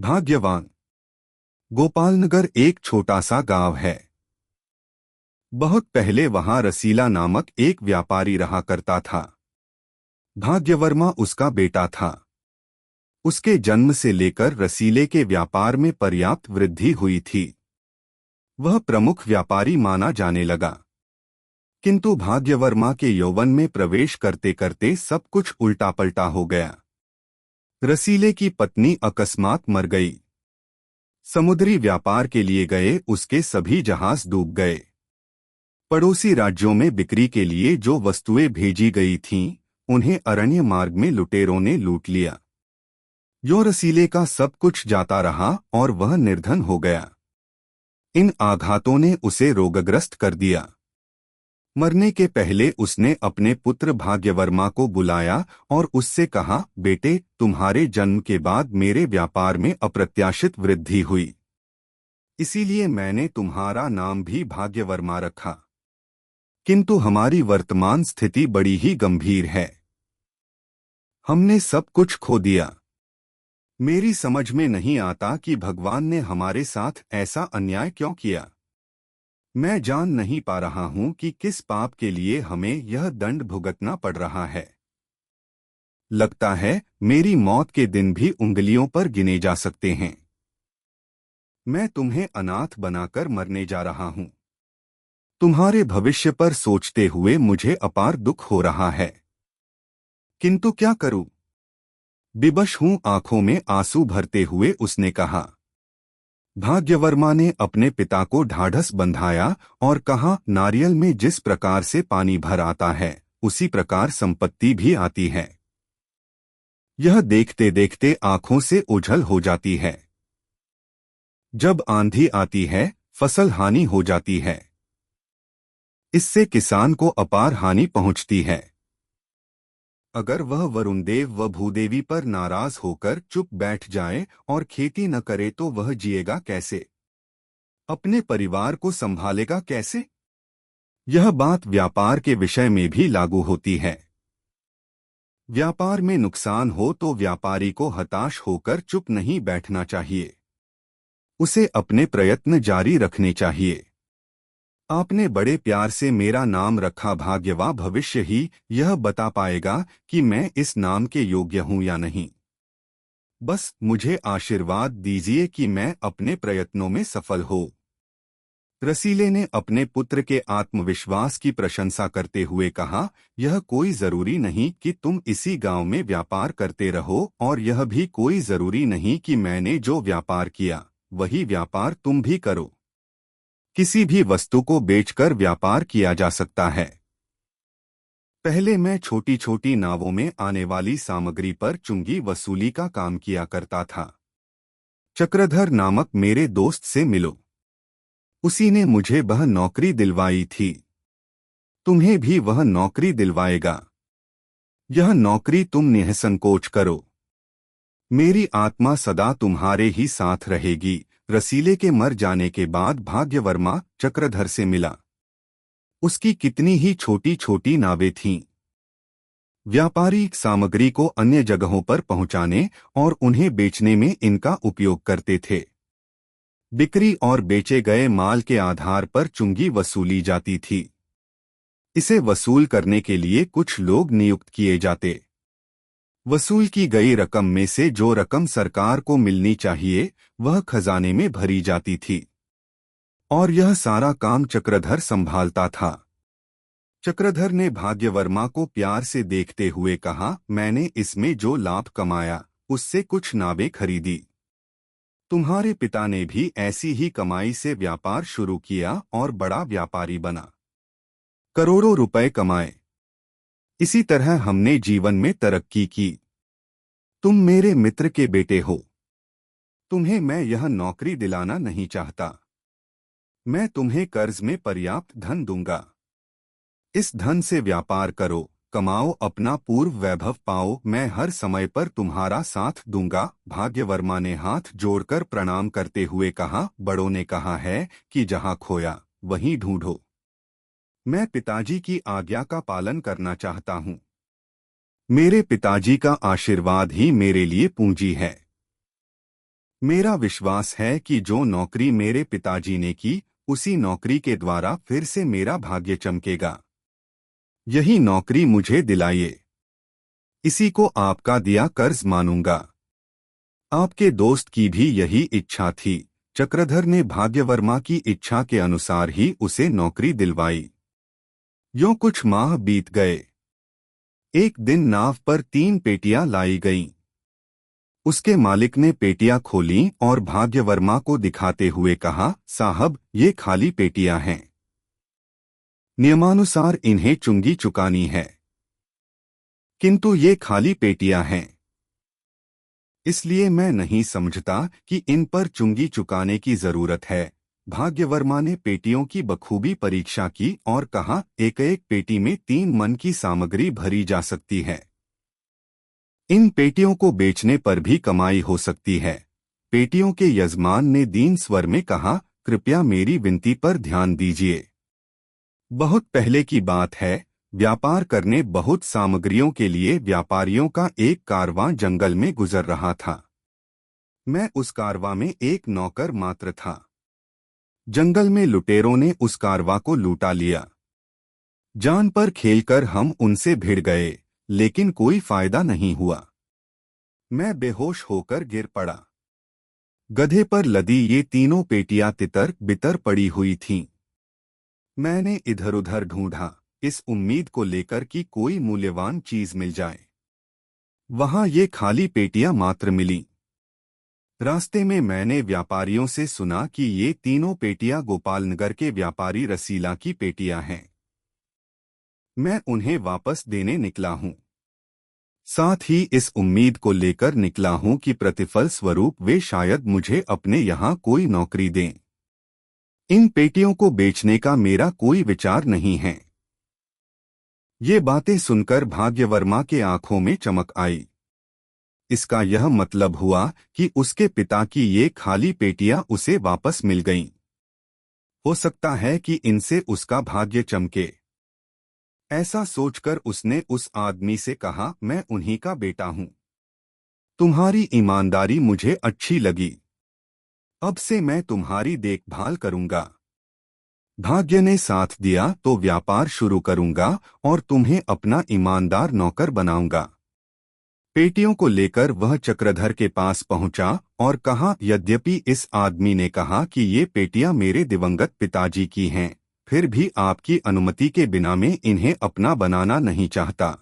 भाग्यवान। गोपालनगर एक छोटा सा गांव है। बहुत पहले वहां रसीला नामक एक व्यापारी रहा करता था। भाग्यवर्मा उसका बेटा था। उसके जन्म से लेकर रसीले के व्यापार में पर्याप्त वृद्धि हुई थी। वह प्रमुख व्यापारी माना जाने लगा। किंतु भाग्यवर्मा के यौवन में प्रवेश करते करते सब कुछ उल्टा पलटा हो गया। रसीले की पत्नी अकस्मात मर गई। समुद्री व्यापार के लिए गए उसके सभी जहाज डूब गए। पड़ोसी राज्यों में बिक्री के लिए जो वस्तुएं भेजी गई थीं, उन्हें अरण्य मार्ग में लुटेरों ने लूट लिया। यो रसीले का सब कुछ जाता रहा और वह निर्धन हो गया। इन आघातों ने उसे रोगग्रस्त कर दिया। मरने के पहले उसने अपने पुत्र भाग्यवर्मा को बुलाया और उससे कहा, बेटे, तुम्हारे जन्म के बाद मेरे व्यापार में अप्रत्याशित वृद्धि हुई। इसीलिए मैंने तुम्हारा नाम भी भाग्यवर्मा रखा। किंतु हमारी वर्तमान स्थिति बड़ी ही गंभीर है। हमने सब कुछ खो दिया। मेरी समझ में नहीं आता कि भगवान ने हमारे साथ ऐसा अन्याय क्यों किया। मैं जान नहीं पा रहा हूं कि किस पाप के लिए हमें यह दंड भुगतना पड़ रहा है। लगता है मेरी मौत के दिन भी उंगलियों पर गिने जा सकते हैं। मैं तुम्हें अनाथ बनाकर मरने जा रहा हूं। तुम्हारे भविष्य पर सोचते हुए मुझे अपार दुख हो रहा है। किंतु क्या करूं? विवश हूं, आंखों में आंसू भरते हुए उसने कहा। भाग्यवर्मा ने अपने पिता को ढाढ़स बंधाया और कहा, नारियल में जिस प्रकार से पानी भर आता है, उसी प्रकार संपत्ति भी आती है। यह देखते देखते आंखों से ओझल हो जाती है। जब आंधी आती है, फसल हानि हो जाती है। इससे किसान को अपार हानि पहुंचती है। अगर वह वरुणदेव व भूदेवी पर नाराज होकर चुप बैठ जाए और खेती न करे तो वह जिएगा कैसे? अपने परिवार को संभालेगा कैसे? यह बात व्यापार के विषय में भी लागू होती है। व्यापार में नुकसान हो तो व्यापारी को हताश होकर चुप नहीं बैठना चाहिए। उसे अपने प्रयत्न जारी रखने चाहिए। आपने बड़े प्यार से मेरा नाम रखा भाग्यवा, भविष्य ही यह बता पाएगा कि मैं इस नाम के योग्य हूं या नहीं। बस मुझे आशीर्वाद दीजिए कि मैं अपने प्रयत्नों में सफल हो। रसीले ने अपने पुत्र के आत्मविश्वास की प्रशंसा करते हुए कहा, यह कोई जरूरी नहीं कि तुम इसी गांव में व्यापार करते रहो, और यह भी कोई जरूरी नहीं कि मैंने जो व्यापार किया वही व्यापार तुम भी करो। किसी भी वस्तु को बेचकर व्यापार किया जा सकता है। पहले मैं छोटी छोटी नावों में आने वाली सामग्री पर चुंगी वसूली का काम किया करता था। चक्रधर नामक मेरे दोस्त से मिलो। उसी ने मुझे वह नौकरी दिलवाई थी। तुम्हें भी वह नौकरी दिलवाएगा। यह नौकरी तुम निःसंकोच करो। मेरी आत्मा सदा तुम्हारे ही साथ रहेगी। रसीले के मर जाने के बाद भाग्यवर्मा चक्रधर से मिला। उसकी कितनी ही छोटी छोटी नावें थीं। व्यापारी सामग्री को अन्य जगहों पर पहुंचाने और उन्हें बेचने में इनका उपयोग करते थे। बिक्री और बेचे गए माल के आधार पर चुंगी वसूली जाती थी। इसे वसूल करने के लिए कुछ लोग नियुक्त किए जाते। वसूल की गई रकम में से जो रकम सरकार को मिलनी चाहिए वह खजाने में भरी जाती थी, और यह सारा काम चक्रधर संभालता था। चक्रधर ने भाग्यवर्मा को प्यार से देखते हुए कहा, मैंने इसमें जो लाभ कमाया उससे कुछ नावें खरीदी। तुम्हारे पिता ने भी ऐसी ही कमाई से व्यापार शुरू किया और बड़ा व्यापारी बना, करोड़ों रुपए कमाए। इसी तरह हमने जीवन में तरक्की की। तुम मेरे मित्र के बेटे हो। तुम्हें मैं यह नौकरी दिलाना नहीं चाहता। मैं तुम्हें कर्ज में पर्याप्त धन दूंगा। इस धन से व्यापार करो, कमाओ, अपना पूर्व वैभव पाओ। मैं हर समय पर तुम्हारा साथ दूंगा। भाग्यवर्मा ने हाथ जोड़कर प्रणाम करते हुए कहा, बड़ों ने कहा है कि जहां खोया वहीं ढूंढो। मैं पिताजी की आज्ञा का पालन करना चाहता हूं। मेरे पिताजी का आशीर्वाद ही मेरे लिए पूंजी है। मेरा विश्वास है कि जो नौकरी मेरे पिताजी ने की, उसी नौकरी के द्वारा फिर से मेरा भाग्य चमकेगा। यही नौकरी मुझे दिलाइए। इसी को आपका दिया कर्ज मानूंगा। आपके दोस्त की भी यही इच्छा थी। चक्रधर ने भाग्यवर्मा की इच्छा के अनुसार ही उसे नौकरी दिलवाई। यूं कुछ माह बीत गए। एक दिन नाव पर 3 पेटियां लाई गईं। उसके मालिक ने पेटियां खोलीं और भाग्यवर्मा को दिखाते हुए कहा, साहब, ये खाली पेटियां हैं। नियमानुसार इन्हें चुंगी चुकानी है, किंतु ये खाली पेटियां हैं, इसलिए मैं नहीं समझता कि इन पर चुंगी चुकाने की जरूरत है। भाग्यवर्मा ने पेटियों की बखूबी परीक्षा की और कहा, एक एक पेटी में 3 मन की सामग्री भरी जा सकती है। इन पेटियों को बेचने पर भी कमाई हो सकती है। पेटियों के यजमान ने दीन स्वर में कहा, कृपया मेरी विनती पर ध्यान दीजिए। बहुत पहले की बात है, व्यापार करने बहुत सामग्रियों के लिए व्यापारियों का एक कारवां जंगल में गुजर रहा था। मैं उस कारवां में एक नौकर मात्र था। जंगल में लुटेरों ने उस कारवां को लूटा लिया। जान पर खेलकर हम उनसे भिड़ गए, लेकिन कोई फायदा नहीं हुआ। मैं बेहोश होकर गिर पड़ा। गधे पर लदी ये तीनों पेटियां तितर बितर पड़ी हुई थीं। मैंने इधर उधर ढूंढा, इस उम्मीद को लेकर कि कोई मूल्यवान चीज मिल जाए। वहां ये खाली पेटियां मात्र मिलीं। रास्ते में मैंने व्यापारियों से सुना कि ये तीनों पेटियां गोपालनगर के व्यापारी रसीला की पेटियां हैं। मैं उन्हें वापस देने निकला हूं। साथ ही इस उम्मीद को लेकर निकला हूं कि प्रतिफल स्वरूप वे शायद मुझे अपने यहां कोई नौकरी दें। इन पेटियों को बेचने का मेरा कोई विचार नहीं है। ये बातें सुनकर भाग्यवर्मा के आंखों में चमक आई। इसका यह मतलब हुआ कि उसके पिता की ये खाली पेटियां उसे वापस मिल गईं। हो सकता है कि इनसे उसका भाग्य चमके। ऐसा सोचकर उसने उस आदमी से कहा, मैं उन्हीं का बेटा हूं। तुम्हारी ईमानदारी मुझे अच्छी लगी। अब से मैं तुम्हारी देखभाल करूंगा। भाग्य ने साथ दिया तो व्यापार शुरू करूंगा और तुम्हें अपना ईमानदार नौकर बनाऊंगा। पेटियों को लेकर वह चक्रधर के पास पहुंचा और कहा, यद्यपि इस आदमी ने कहा कि ये पेटियां मेरे दिवंगत पिताजी की हैं, फिर भी आपकी अनुमति के बिना मैं इन्हें अपना बनाना नहीं चाहता।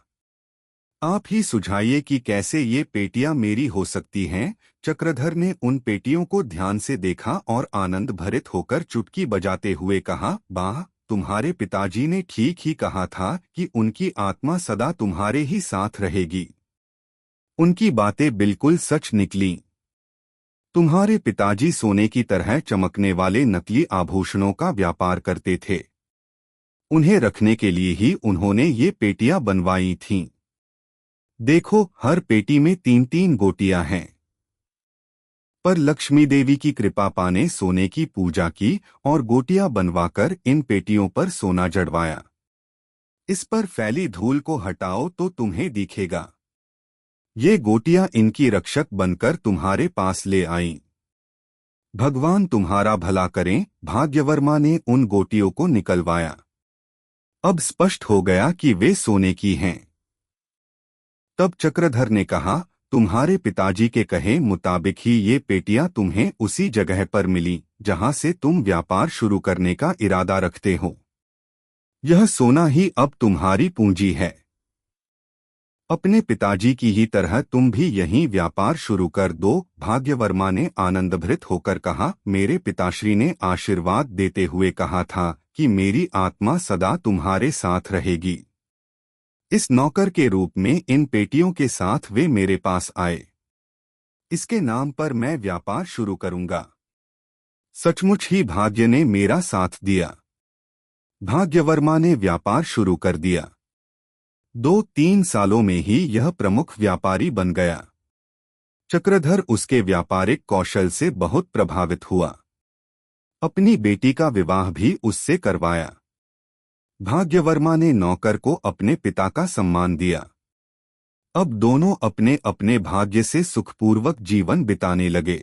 आप ही सुझाइए कि कैसे ये पेटियां मेरी हो सकती हैं। चक्रधर ने उन पेटियों को ध्यान से देखा और आनंद भरित होकर चुटकी बजाते हुए कहा, वाह, तुम्हारे पिताजी ने ठीक ही कहा था कि उनकी आत्मा सदा तुम्हारे ही साथ रहेगी। उनकी बातें बिल्कुल सच निकलीं। तुम्हारे पिताजी सोने की तरह चमकने वाले नकली आभूषणों का व्यापार करते थे। उन्हें रखने के लिए ही उन्होंने ये पेटियां बनवाई थीं। देखो, हर पेटी में 3-3 गोटियां हैं। पर लक्ष्मी देवी की कृपा पाने सोने की पूजा की और गोटियां बनवाकर इन पेटियों पर सोना जड़वाया। इस पर फैली धूल को हटाओ तो तुम्हें दिखेगा। ये गोटियां इनकी रक्षक बनकर तुम्हारे पास ले आईं। भगवान तुम्हारा भला करें। भाग्यवर्मा ने उन गोटियों को निकलवाया। अब स्पष्ट हो गया कि वे सोने की हैं। तब चक्रधर ने कहा, तुम्हारे पिताजी के कहे मुताबिक ही ये पेटियां तुम्हें उसी जगह पर मिली जहां से तुम व्यापार शुरू करने का इरादा रखते हो। यह सोना ही अब तुम्हारी पूंजी है। अपने पिताजी की ही तरह तुम भी यहीं व्यापार शुरू कर दो। भाग्यवर्मा ने आनंदभरित होकर कहा, मेरे पिताश्री ने आशीर्वाद देते हुए कहा था कि मेरी आत्मा सदा तुम्हारे साथ रहेगी। इस नौकर के रूप में इन पेटियों के साथ वे मेरे पास आए। इसके नाम पर मैं व्यापार शुरू करूंगा। सचमुच ही भाग्य ने मेरा साथ दिया। भाग्यवर्मा ने व्यापार शुरू कर दिया। 2-3 सालों में ही यह प्रमुख व्यापारी बन गया। चक्रधर उसके व्यापारिक कौशल से बहुत प्रभावित हुआ। अपनी बेटी का विवाह भी उससे करवाया। भाग्यवर्मा ने नौकर को अपने पिता का सम्मान दिया। अब दोनों अपने अपने भाग्य से सुखपूर्वक जीवन बिताने लगे।